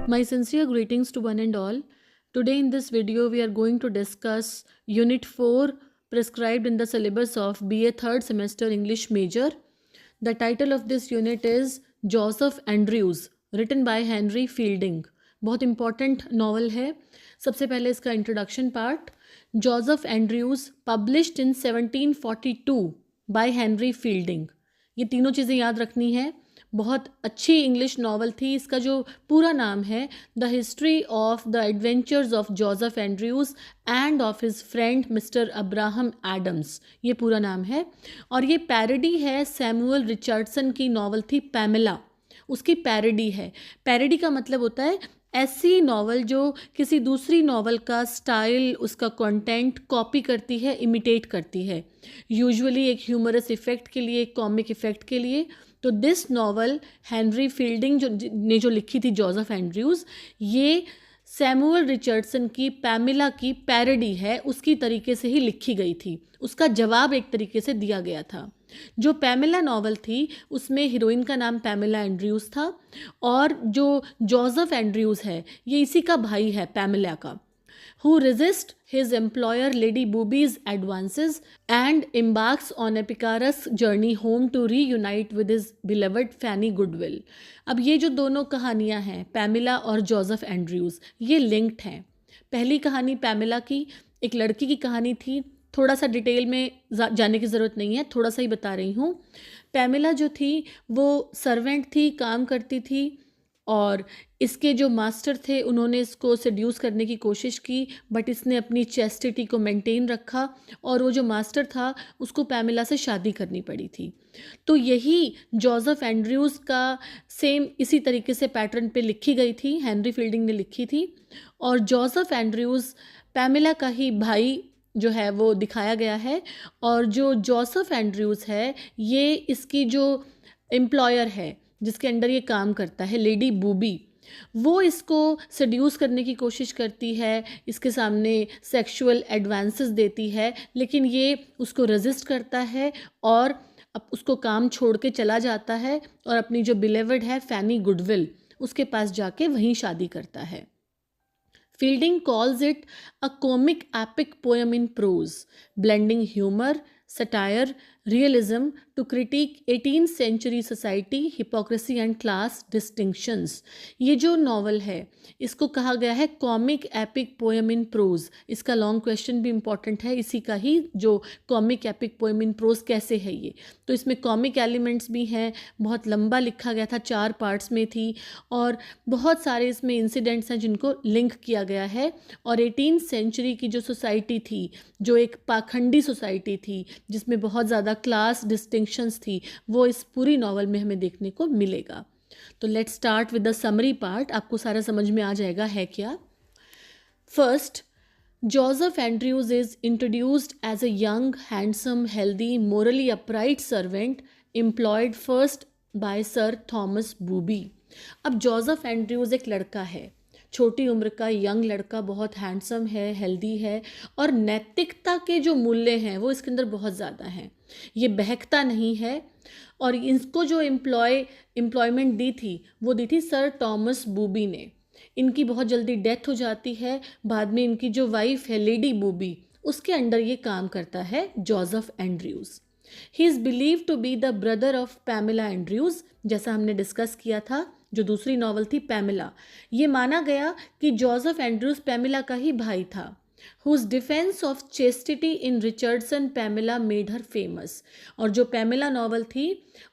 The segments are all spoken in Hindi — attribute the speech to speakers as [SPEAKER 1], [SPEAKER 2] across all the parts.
[SPEAKER 1] My sincere greetings to one and all. Today in this video we are going to discuss Unit 4 prescribed in the syllabus of BA 3rd semester English major. The title of this unit is Joseph Andrews, written by Henry Fielding. बहुत important novel है. सबसे पहले इसका introduction part. Joseph Andrews published in 1742 by Henry Fielding. ये तीनों चीज़ें याद रखनी है. बहुत अच्छी इंग्लिश नावल थी. इसका जो पूरा नाम है the history of the adventures of Joseph Andrews and of his friend mister Abraham Adams, ये पूरा नाम है. और ये पैरोडी है सैमुअल रिचर्डसन की नावल थी पैमेला, उसकी पैरोडी है. पैरोडी का मतलब होता है ऐसी नावल जो किसी दूसरी नावल का स्टाइल, उसका कंटेंट कॉपी करती है, इमिटेट करती है, यूजुअली एक ह्यूमरस इफ़ेक्ट के लिए, एक कॉमिक इफ़ेक्ट के लिए. तो दिस नावल हेनरी फील्डिंग जो लिखी थी जोसेफ एंड्रयूज़, ये सैमुअल रिचर्डसन की पैमेला की पैरोडी है. उसकी तरीके से ही लिखी गई थी, उसका जवाब एक तरीके से दिया गया था. जो पैमेला नावल थी उसमें हीरोइन का नाम पैमेला एंड्रयूज़ था और जो जोसेफ एंड्रयूज़ है ये इसी का भाई है पैमेला का, who resist his employer Lady Booby's advances and embarks on a precarious journey home to reunite with his beloved Fanny Goodwill. अब ये जो दोनों कहानियाँ हैं पैमेला और जोसेफ एंड्रयूज़, ये लिंक्ड हैं. पहली कहानी पैमेला की एक लड़की की कहानी थी. थोड़ा सा डिटेल में जाने की ज़रूरत नहीं है, थोड़ा सा ही बता रही हूँ. पैमेला जो थी वो सर्वेंट थी, काम करती थी, और इसके जो मास्टर थे उन्होंने इसको सेड्यूस करने की कोशिश की, बट इसने अपनी चेस्टिटी को मेंटेन रखा और वो जो मास्टर था उसको पैमेला से शादी करनी पड़ी थी. तो यही जोसेफ एंड्रयूज़ का सेम इसी तरीके से पैटर्न पे लिखी गई थी, हेनरी फील्डिंग ने लिखी थी. और जोसेफ एंड्रयूज़ पैमेला का ही भाई जो है वो दिखाया गया है. और जो जोसेफ एंड्रयूज़ है ये इसकी जो एम्प्लॉयर है जिसके अंडर ये काम करता है, लेडी बूबी, वो इसको सेड्यूस करने की कोशिश करती है, इसके सामने सेक्सुअल एडवांसेस देती है, लेकिन ये उसको रेजिस्ट करता है और अब उसको काम छोड़ के चला जाता है और अपनी जो बिलेवर्ड है फैनी गुडविल, उसके पास जाके वहीं शादी करता है. Fielding calls it a comic epic poem in prose, blending humor, satire, realism to critique 18th century society, hypocrisy and class distinctions. ये जो नॉवल है इसको कहा गया है comic epic poem in prose. इसका लॉन्ग क्वेश्चन भी इम्पॉर्टेंट है इसी का ही, जो comic epic poem in prose कैसे है ये. तो इसमें कॉमिक एलिमेंट्स भी हैं, बहुत लंबा लिखा गया था, 4 पार्ट्स में थी, और बहुत सारे इसमें इंसिडेंट्स हैं जिनको लिंक किया गया है. और 18th सेंचुरी की जो सोसाइटी थी, जो एक पाखंडी सोसाइटी थी जिसमें बहुत ज़्यादा क्लास डिस्टिंक्शंस थी, वो इस पूरी नॉवल में हमें देखने को मिलेगा. तो let's start with the summary part. आपको सारा समझ में आ जाएगा है क्या. First, Joseph Andrews is introduced as a young, handsome, healthy, morally upright servant employed first by Sir Thomas Booby. अब जोसेफ एंड्रयूज़ एक लड़का है, छोटी उम्र का यंग लड़का, बहुत हैंडसम है, हेल्दी है, और नैतिकता के जो मूल्य हैं वो इसके अंदर बहुत ज़्यादा हैं. ये बहकता नहीं है. और इसको जो एम्प्लॉयमेंट दी थी वो दी थी सर टॉमस बूबी ने. इनकी बहुत जल्दी डेथ हो जाती है. बाद में इनकी जो वाइफ है लेडी बूबी, उसके अंडर ये काम करता है Joseph Andrews. He is believe to be the brother of Pamela Andrews, जैसा हमने डिस्कस किया था जो दूसरी नॉवल थी पैमेला. ये माना गया कि जोसेफ एंड्रयूज़ पैमेला का ही भाई था. whose defense of chastity in Richardson Pamela made her famous. और जो पैमेला नॉवल थी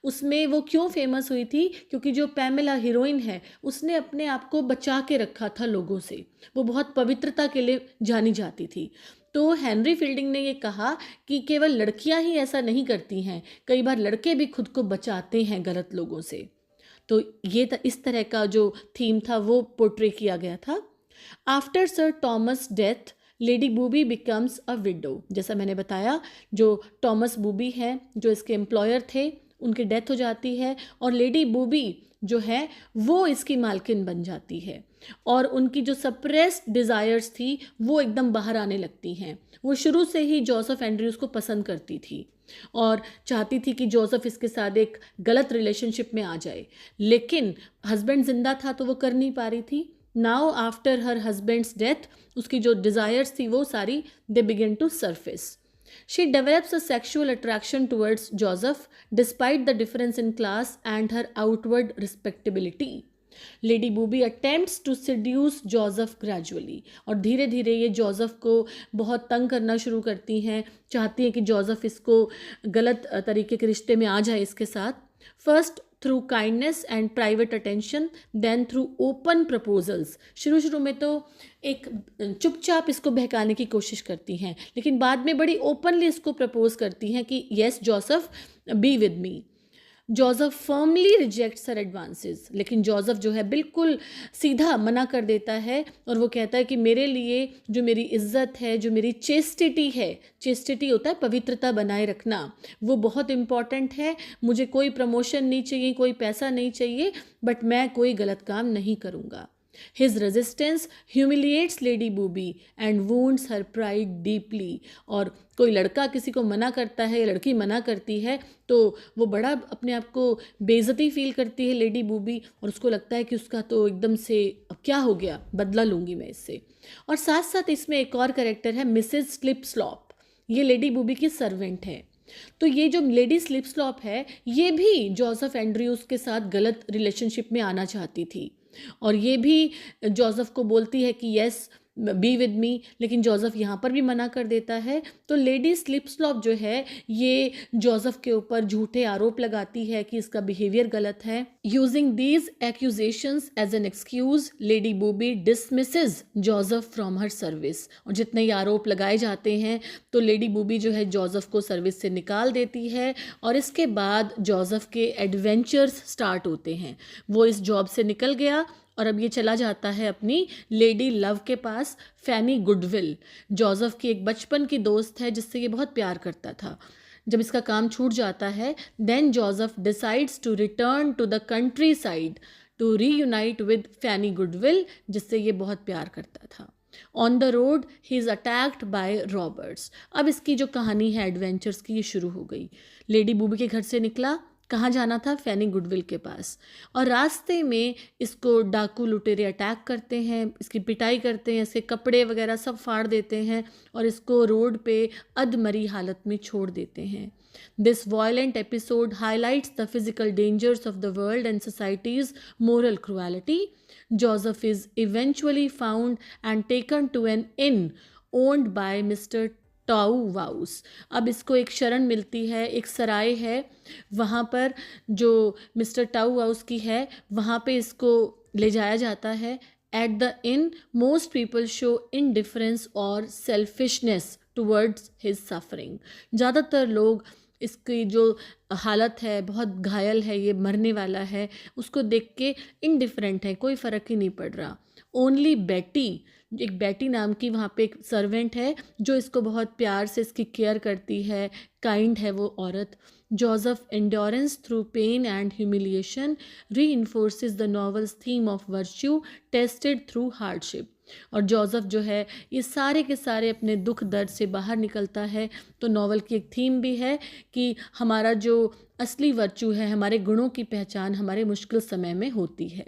[SPEAKER 1] उसमें वो क्यों फेमस हुई थी, क्योंकि जो पैमेला हीरोइन है उसने अपने आप को बचा के रखा था लोगों से, वो बहुत पवित्रता के लिए जानी जाती थी. तो हेनरी फील्डिंग ने ये कहा कि केवल लड़कियां ही ऐसा नहीं करती हैं, कई बार लड़के भी खुद को बचाते हैं गलत लोगों से. तो ये इस तरह का जो थीम था वो पोर्ट्रे किया गया था. After sir Thomas death lady booby becomes a window. जैसा मैंने बताया, जो टॉमस बूबी हैं जो इसके एम्प्लॉयर थे, उनकी डेथ हो जाती है और लेडी बूबी जो है वो इसकी मालकिन बन जाती है. और उनकी जो सप्रेस्ड डिज़ायर्स थी वो एकदम बाहर आने लगती हैं. वो शुरू से ही जोसेफ एंड्रयूज़ को पसंद करती थी और चाहती थी कि जोसेफ इसके साथ एक गलत रिलेशनशिप में आ जाए, लेकिन हस्बैंड जिंदा था तो वो कर नहीं पा रही थी. Now after her husband's death उसकी जो डिज़ायर्स थी वो सारी they begin to surface. She develops a sexual attraction towards Joseph despite the difference in class and her outward respectability. Lady Booby attempts to seduce Joseph gradually, और धीरे धीरे ये जोसेफ को बहुत तंग करना शुरू करती हैं, चाहती हैं कि जोसेफ इसको गलत तरीके के रिश्ते में आ जाए इसके साथ. First through kindness and private attention, then through open proposals. शुरू में तो एक चुपचाप इसको बहकाने की कोशिश करती हैं, लेकिन बाद में बड़ी ओपनली इसको प्रपोज करती हैं कि yes Joseph, be with me. Joseph firmly rejects her advances, लेकिन जोसेफ जो है बिल्कुल सीधा मना कर देता है और वो कहता है कि मेरे लिए जो मेरी इज्जत है, जो मेरी चेस्टिटी है, चेस्टिटी होता है पवित्रता बनाए रखना, वो बहुत इम्पॉर्टेंट है. मुझे कोई प्रमोशन नहीं चाहिए, कोई पैसा नहीं चाहिए, बट मैं कोई गलत काम नहीं करूँगा. His resistance humiliates Lady Booby and wounds her pride deeply. और कोई लड़का किसी को मना करता है या लड़की मना करती है तो वो बड़ा अपने आप को बेइज्जती फील करती है लेडी बूबी, और उसको लगता है कि उसका तो एकदम से अब क्या हो गया, बदला लूँगी मैं इससे. और साथ साथ इसमें एक और कैरेक्टर है मिसेज स्लिप स्लॉप. ये लेडी बूबी की सर्वेंट है. तो ये जो लेडी स्लिप स्लॉप है ये भी जोसेफ एंड्रयूज के साथ गलत रिलेशनशिप में आना चाहती थी, और ये भी जोसेफ को बोलती है कि यस बी विद मी, लेकिन जोसेफ यहाँ पर भी मना कर देता है. तो लेडी स्लिप स्लॉप जो है ये जोसेफ के ऊपर झूठे आरोप लगाती है कि इसका बिहेवियर गलत है. Using these accusations as an excuse, Lady Booby dismisses Joseph from her service. और जितने ये आरोप लगाए जाते हैं तो लेडी बूबी जो है जोसेफ को सर्विस से निकाल देती है, और इसके बाद जोसेफ के एडवेंचर्स स्टार्ट होते हैं. वो इस जॉब से निकल गया और अब ये चला जाता है अपनी लेडी लव के पास, फैनी गुडविल. जोसेफ की एक बचपन की दोस्त है जिससे ये बहुत प्यार करता था. जब इसका काम छूट जाता है, then Joseph decides to return to the countryside to reunite with Fanny Goodwill, जिससे ये बहुत प्यार करता था. On the road he is attacked by robbers. अब इसकी जो कहानी है एडवेंचर्स की ये शुरू हो गई. लेडी बूबी के घर से निकला, कहाँ जाना था, फैनी गुडविल के पास, और रास्ते में इसको डाकू लुटेरे अटैक करते हैं, इसकी पिटाई करते हैं, इसके कपड़े वगैरह सब फाड़ देते हैं और इसको रोड पे अधमरी हालत में छोड़ देते हैं. This violent episode highlights the physical dangers of the world and society's moral cruelty. Joseph is eventually found and taken to an inn owned by mister Towwouse. अब इसको एक शरण मिलती है, एक सराय है, वहाँ पर जो मिस्टर टाउ वाउस की है वहाँ पे इसको ले जाया जाता है. At the in most people show indifference और सेल्फिशनेस टुवर्ड्स हिज सफरिंग. ज़्यादातर लोग इसकी जो हालत है, बहुत घायल है, ये मरने वाला है, उसको देख के इनडिफरेंट है, कोई फ़र्क ही नहीं पड़ रहा. ओनली बेटी, एक बेटी नाम की वहाँ पे एक सर्वेंट है जो इसको बहुत प्यार से इसकी केयर करती है, काइंड है वो औरत. Joseph endurance through pain and humiliation reinforces the novel's theme of virtue tested through hardship. और जोसेफ जो है ये सारे के सारे अपने दुख दर्द से बाहर निकलता है. तो नॉवल की एक थीम भी है कि हमारा जो असली वर्च्यू है, हमारे गुणों की पहचान हमारे मुश्किल समय में होती है.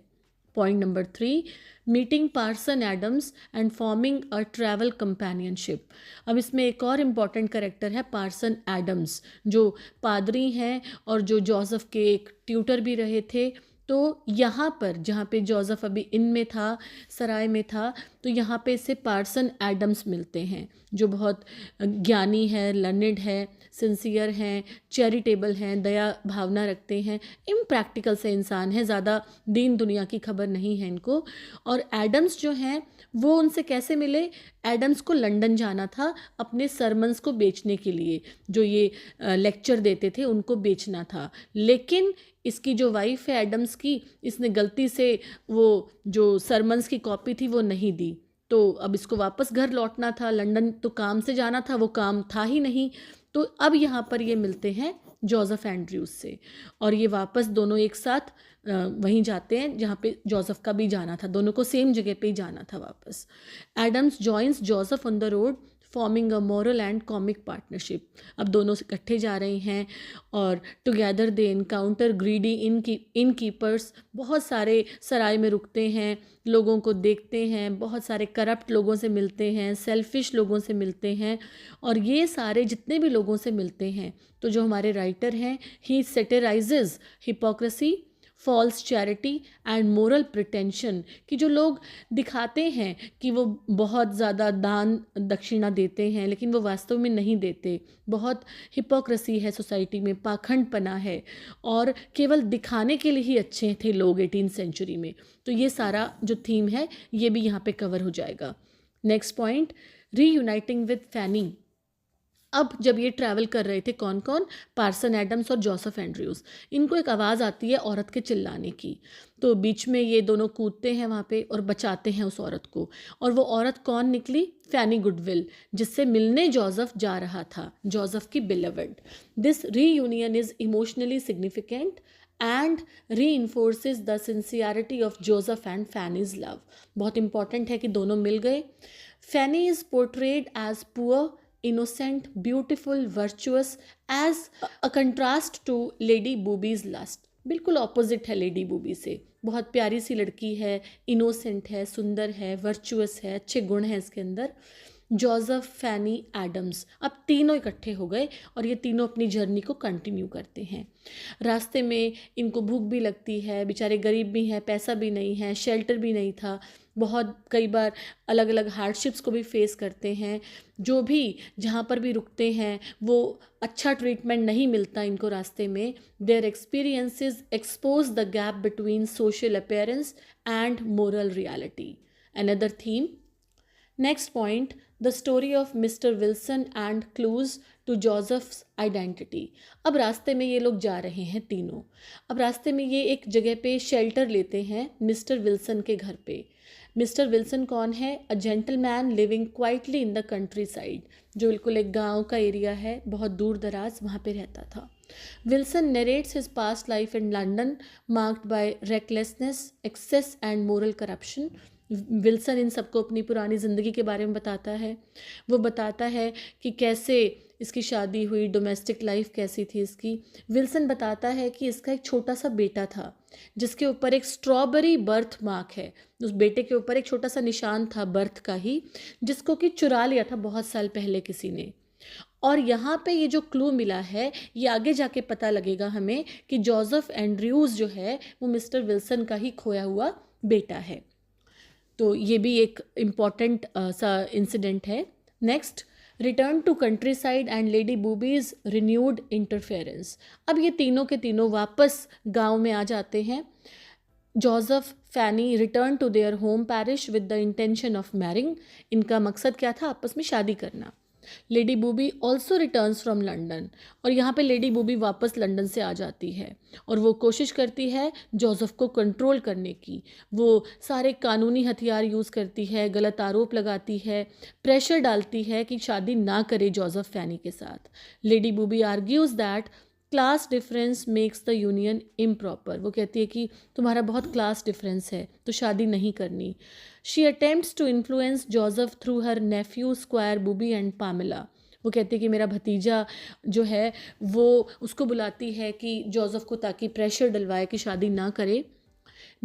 [SPEAKER 1] Point number 3, meeting Parson Adams and forming a travel companionship. अब इसमें एक और इम्पॉर्टेंट कैरेक्टर है पार्सन एडम्स, जो पादरी हैं और जो जोसेफ के एक ट्यूटर भी रहे थे. तो यहाँ पर जहाँ पे जोसेफ अभी इन में था, सराय में था, तो यहाँ पे इसे पार्सन एडम्स मिलते हैं जो बहुत ज्ञानी है, लर्निड है, सिंसियर हैं, चैरिटेबल हैं, दया भावना रखते हैं, इम्प्रैक्टिकल से इंसान है, ज़्यादा दीन दुनिया की खबर नहीं है इनको. और एडम्स जो हैं वो उनसे कैसे मिले? एडम्स को लंदन जाना था अपने सरमन्स को बेचने के लिए, जो ये लेक्चर देते थे उनको बेचना था. लेकिन इसकी जो वाइफ है एडम्स की, इसने गलती से वो जो सरमन्स की कॉपी थी वो नहीं दी. तो अब इसको वापस घर लौटना था, लंदन तो काम से जाना था, वो काम था ही नहीं. तो अब यहाँ पर ये मिलते हैं जोसेफ एंड्रयूज से, और ये वापस दोनों एक साथ वहीं जाते हैं जहाँ पे जोसेफ का भी जाना था. दोनों को सेम जगह पे ही जाना था वापस. Adams joins Joseph on the road forming a moral and comic partnership. अब दोनों से इकट्ठे जा रहे हैं और together they encounter greedy innkeepers. बहुत सारे सराय में रुकते हैं, लोगों को देखते हैं, बहुत सारे करप्ट लोगों से मिलते हैं, सेल्फिश लोगों से मिलते हैं। और ये सारे जितने भी लोगों से मिलते हैं, तो जो हमारे राइटर हैं, he satirizes hypocrisy, false charity and moral pretension, कि जो लोग दिखाते हैं कि वो बहुत ज़्यादा दान दक्षिणा देते हैं लेकिन वो वास्तव में नहीं देते। बहुत हिपोक्रेसी है सोसाइटी में, पाखंडपना है, और केवल दिखाने के लिए ही अच्छे थे लोग 18th सेंचुरी में। तो ये सारा जो थीम है ये भी यहाँ पे कवर हो जाएगा। नेक्स्ट पॉइंट, रीयूनाइटिंग विद फैनी। अब जब ये ट्रैवल कर रहे थे कौन कौन, पार्सन एडम्स और जोसेफ एंड्रयूज़, इनको एक आवाज़ आती है औरत के चिल्लाने की। तो बीच में ये दोनों कूदते हैं वहाँ पे और बचाते हैं उस औरत को। और वो औरत कौन निकली, फैनी गुडविल, जिससे मिलने जोसेफ जा रहा था, जोसेफ की beloved. This reunion is emotionally significant and reinforces the sincerity of Joseph and Fanny's love. बहुत इंपॉर्टेंट है कि दोनों मिल गए। Fanny is portrayed as poor, innocent, beautiful, virtuous, as a contrast to lady Booby's lust. बिल्कुल ऑपोजिट है लेडी बूबी से। बहुत प्यारी सी लड़की है, इनोसेंट है, सुंदर है, वर्चुअस है, अच्छे गुण हैं इसके अंदर। जोसेफ, फैनी, एडम्स, अब तीनों इकट्ठे हो गए और ये तीनों अपनी जर्नी को कंटिन्यू करते हैं। रास्ते में इनको भूख भी लगती है, बेचारे गरीब भी हैं, पैसा भी नहीं है, शेल्टर भी नहीं था, बहुत कई बार अलग अलग हार्डशिप्स को भी फेस करते हैं। जो भी जहाँ पर भी रुकते हैं वो अच्छा ट्रीटमेंट नहीं मिलता इनको रास्ते में। Their experiences expose the gap between social appearance and moral reality. Another theme. Next point, the story of mister Wilson and clues to Joseph's identity. अब रास्ते में ये लोग जा रहे हैं तीनों। अब रास्ते में ये एक जगह पे शेल्टर लेते हैं मिस्टर विल्सन के घर पे। मिस्टर विल्सन कौन है, a gentleman living quietly in the country side, जो बिल्कुल एक गांव का एरिया है, बहुत दूर दराज वहाँ पे रहता था। Wilson narrates his past life in London marked by recklessness, excess and moral corruption. Wilson इन सबको अपनी पुरानी ज़िंदगी के बारे में बताता है। वो बताता है कि कैसे इसकी शादी हुई, डोमेस्टिक लाइफ कैसी थी इसकी। विल्सन बताता है कि इसका एक छोटा सा बेटा था जिसके ऊपर एक स्ट्रॉबेरी बर्थ मार्क है। उस बेटे के ऊपर एक छोटा सा निशान था बर्थ का ही, जिसको कि चुरा लिया था बहुत साल पहले किसी ने। और यहाँ पे ये जो क्लू मिला है ये आगे जाके पता लगेगा हमें कि जोसेफ एंड्रयूज़ जो है वो मिस्टर विल्सन का ही खोया हुआ बेटा है। तो ये भी एक इम्पॉर्टेंट सा इंसिडेंट है। Next, return to countryside and lady Booby's renewed interference. अब ये तीनों के तीनों वापस गांव में आ जाते हैं। Joseph, Fanny return to their home parish with the intention of marrying. इनका मकसद क्या था, आपस में शादी करना। Lady Booby also returns from London, और यहाँ पे लेडी बूबी वापस लंदन से आ जाती है और वो कोशिश करती है जोसेफ को कंट्रोल करने की। वो सारे कानूनी हथियार यूज़ करती है, गलत आरोप लगाती है, प्रेशर डालती है कि शादी ना करे जोसेफ फैनी के साथ। Lady Booby argues that class difference makes the union improper. वो कहती है कि तुम्हारा बहुत क्लास डिफरेंस है तो शादी नहीं करनी। She attempts to influence Joseph through her nephew Squire Booby and Pamela. वो कहती है कि मेरा भतीजा जो है वो उसको बुलाती है कि जोसेफ को, ताकि प्रेशर डलवाए कि शादी ना करे।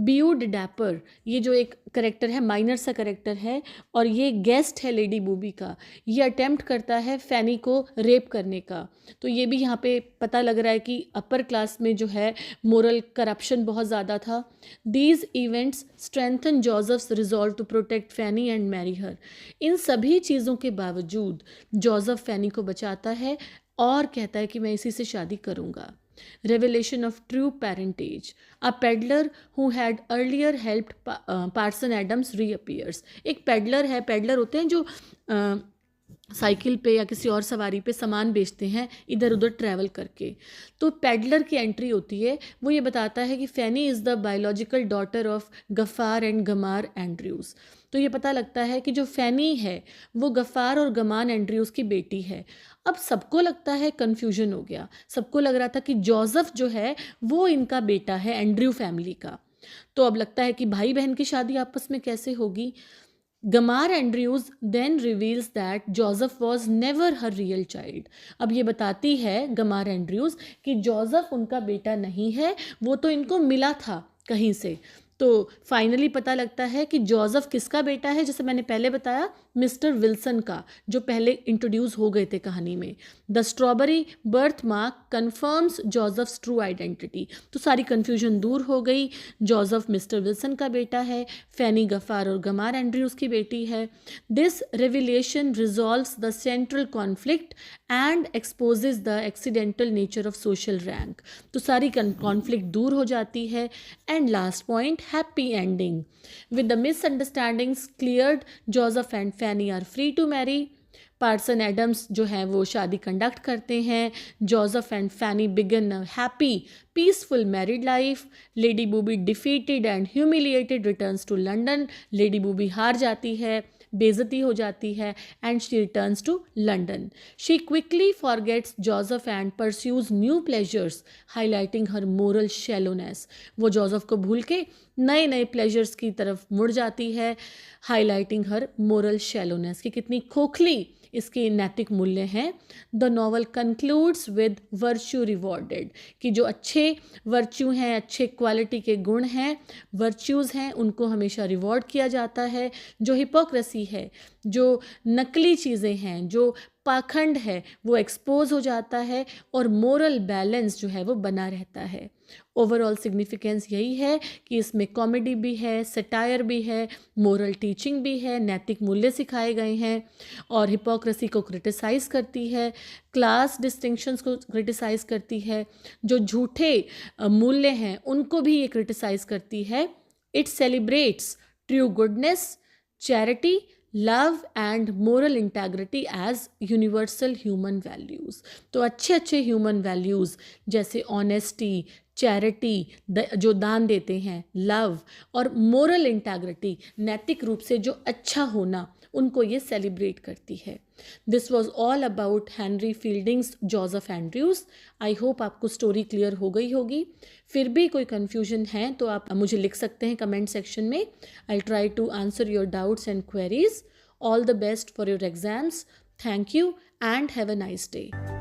[SPEAKER 1] बीयूड डैपर, ये जो एक करेक्टर है, माइनर सा करेक्टर है और ये गेस्ट है लेडी बूबी का, ये अटेम्प्ट करता है फैनी को रेप करने का। तो ये भी यहाँ पे पता लग रहा है कि अपर क्लास में जो है मोरल करप्शन बहुत ज़्यादा था। These events strengthen Joseph's resolve to protect Fanny and marry her. इन सभी चीज़ों के बावजूद जोसेफ फैनी को बचाता है और कहता है कि मैं इसी से शादी करूँगा। Revelation of true parentage. A peddler who had earlier helped Parson Adams reappears. एक पेडलर है, पेडलर होते हैं जो साइकिल पे या किसी और सवारी पे सामान बेचते हैं इधर उधर ट्रैवल करके। तो पेडलर की एंट्री होती है। वो ये बताता है कि Fanny is the biological daughter of Gaffar and Gammar Andrews. तो ये पता लगता है कि जो फैनी है वो गफ़ार और गमान एंड्रयूज़ की बेटी है। अब सबको लगता है, कन्फ्यूजन हो गया, सबको लग रहा था कि जोसेफ जो है वो इनका बेटा है एंड्रयू फैमिली का। तो अब लगता है कि भाई बहन की शादी आपस में कैसे होगी। Gammar Andrews then reveals that Joseph was never her real child. अब ये बताती है गमार एंड्रयूज कि जोसेफ उनका बेटा नहीं है, वो तो इनको मिला था कहीं से। तो फाइनली पता लगता है कि जोसेफ किसका बेटा है, जैसे मैंने पहले बताया मिस्टर विल्सन का, जो पहले इंट्रोड्यूस हो गए थे कहानी में। The strawberry birth mark confirms Joseph's true identity. तो सारी कन्फ्यूजन दूर हो गई, जोसेफ मिस्टर विल्सन का बेटा है, फैनी गफ़ार और गमार एंड्रयूज की बेटी है। This revelation resolves the central conflict and exposes the accidental nature of social rank. तो सारी कॉन्फ्लिक्ट दूर हो जाती है। And last point, happy ending. With the misunderstandings cleared, Joseph and Fanny are free to marry. Parson Adams जो है वो शादी कंडक्ट करते हैं। Joseph and Fanny began a happy peaceful married life. Lady Booby defeated and humiliated returns to London. Lady Booby हार जाती है, बेइज्जती हो जाती है, and she returns to London. She quickly forgets Joseph and pursues new pleasures, highlighting her moral shallowness. वो जोसेफ को भूल के नए नए प्लेजर्स की तरफ मुड़ जाती है, हाईलाइटिंग हर मोरल शैलोनेस, कि कितनी खोखली इसके नैतिक मूल्य हैं। The novel concludes with virtue rewarded, कि जो अच्छे वर्च्यू हैं, अच्छे क्वालिटी के गुण हैं, वर्च्यूज़ हैं, उनको हमेशा रिवॉर्ड किया जाता है। जो हिपोक्रेसी है, जो नकली चीज़ें हैं, जो पाखंड है, वो एक्सपोज हो जाता है और मोरल बैलेंस जो है वो बना रहता है। ओवरऑल सिग्निफिकेंस यही है कि इसमें कॉमेडी भी है, सटायर भी है, मोरल टीचिंग भी है, नैतिक मूल्य सिखाए गए हैं, और हिपोक्रेसी को क्रिटिसाइज़ करती है, क्लास डिस्टिंक्शंस को क्रिटिसाइज़ करती है, जो झूठे मूल्य हैं उनको भी ये क्रिटिसाइज़ करती है। It celebrates true goodness, charity, love and moral integrity as universal human values. तो अच्छे अच्छे ह्यूमन वैल्यूज़ जैसे ऑनेस्टी, चैरिटी, जो दान देते हैं, लव, और मोरल इंटेग्रिटी, नैतिक रूप से जो अच्छा होना, उनको ये सेलिब्रेट करती है। This was all about Henry Fielding's Joseph Andrews. I hope आपको स्टोरी क्लियर हो गई होगी। फिर भी कोई कन्फ्यूजन है तो आप मुझे लिख सकते हैं कमेंट सेक्शन में। I try to answer your doubts and queries. All the best for your exams. Thank you and have a nice day.